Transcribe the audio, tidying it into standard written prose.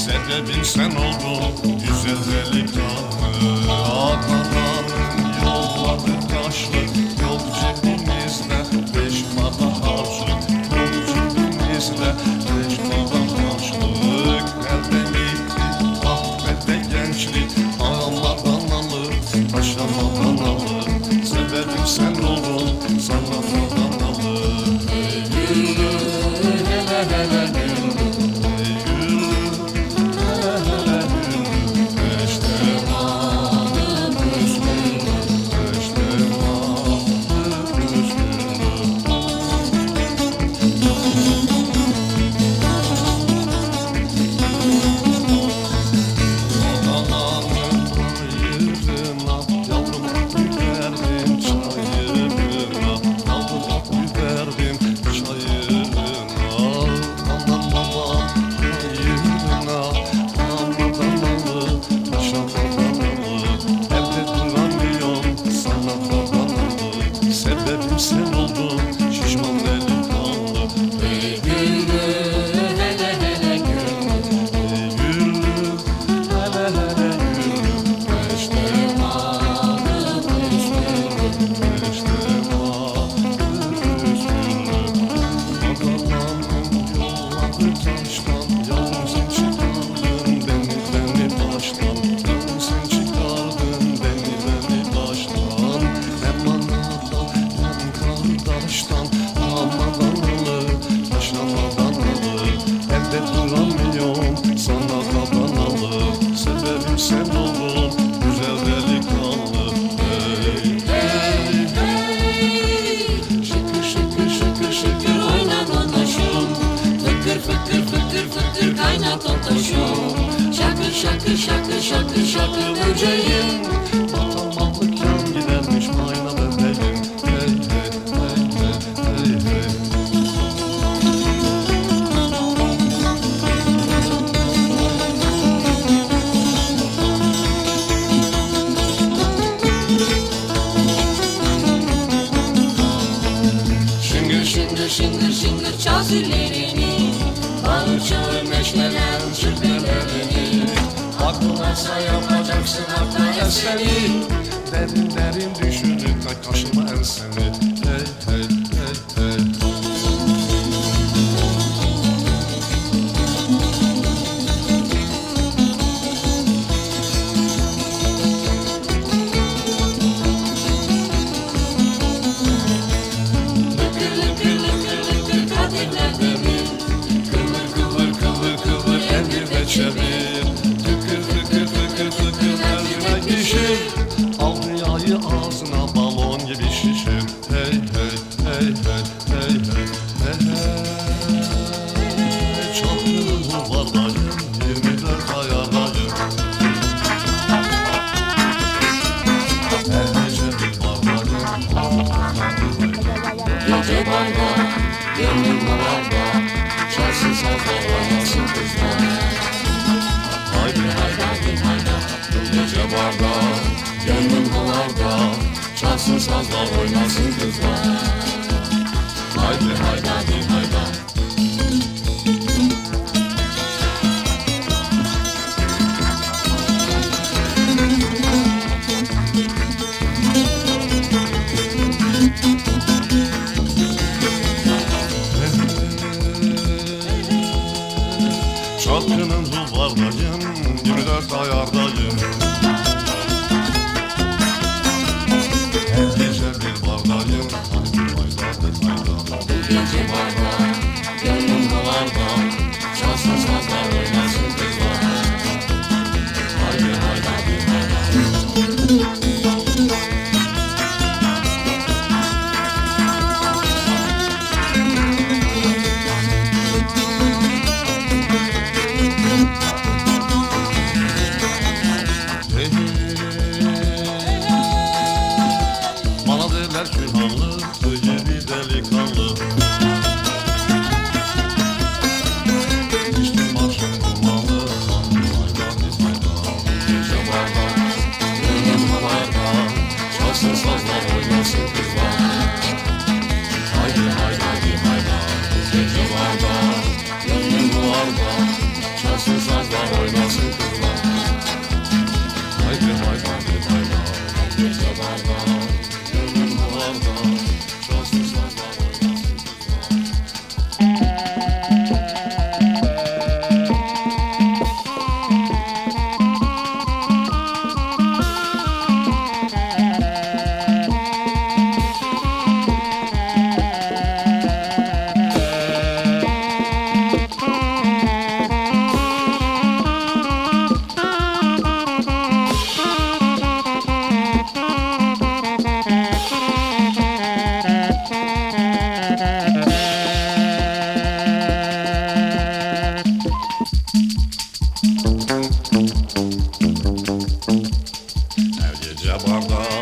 Sebebin sen oldun güzel delikanlı. Adana'nın yolları taşlı, yok cebimizde 5 para harçlık. Yok cebimizde 5 para harçlık. Elbette kahvede gençlik, ağlardan alır, taşlamadan alır. Sebebin sen oldun, sanatlardan alır. Ey yürü, hele hele yürü. Sebebim sen oldun şişman delikanlı. Ey güllü hele hele güllü. Ey güllü hele hele güllü. Beşte malı püsküllü. Beşte malı püsküllü. Adalandım yolları taştan, yavrum sen çıkardın beni baştan. Yavrum sen çıkardın beni baştan. Hem anadan hem kardeşten, amadan alır, taşlamadan alır. Evde duramıyorum, sana kaban alır. Sebebim sen oldun, güzel delikanlı. Hey, hey, Hey, şıkır şıkır şıkır şıkır oyna dodaşım. Fıkır fıkır fıkır fıkır kaynat o taşım. Şakır şakır şakır şakır şakır böceğim. Atanmaklık yan gidermiş mayna bebeğim. Hey, hey, hey, hey, hey, hey. Şıngır şıngır şıngır şıngır çal zillerini. Bağır çağır neşelen çırpınlarını. Aklın varsa yapacaksın haftaya seni. Derin derin düşünüp kaç kaşıma ensini. Hey hey hey hey. Lıkır lıkır lıkır lıkır kadirler demir. Kıvır kıvır Kıvır kıvır eldirde çevir. Tıkır tıkır tıkır tıkır eldirde pişir. Al dünyayı ağzına balon gibi şişir. Hey hey hey hey hey hey hey hey. Çapkının duvardayım, 24 ayardayım. Her gece bir bardayım. gece barda, gönlüm balarda. Çalsın sazlar oynasın kızlar. Haydi Haydi hayda, bu gece barda, gönlüm balarda. Çalsın sazlar oynasın kızlar. haydi haydi. Haydi hayda. Çapkının duvardayım, 24 ayardayım. Her gece bir bardayım. Haydi haydi haydi. Bu gece barda, gönlüm balarda. Çalsın sazlar oynasın kızlar. Haydi haydi haydi. Hey, bana derler külhanlı, gibi delikanlı. İçtim başım dumanlı. Haydi haydi. Gece barda, gönlüm balarda. Çalsın sazlar oynasın kızlar. Haydi haydi haydi haydi. Gece barda, gönlüm balarda. Çalsın sazlar oynasın kızlar. Haydi haydi haydi haydi. Gece barda, gönlüm balarda. Çalsın sazlar oynasın kızlar. Her gece barda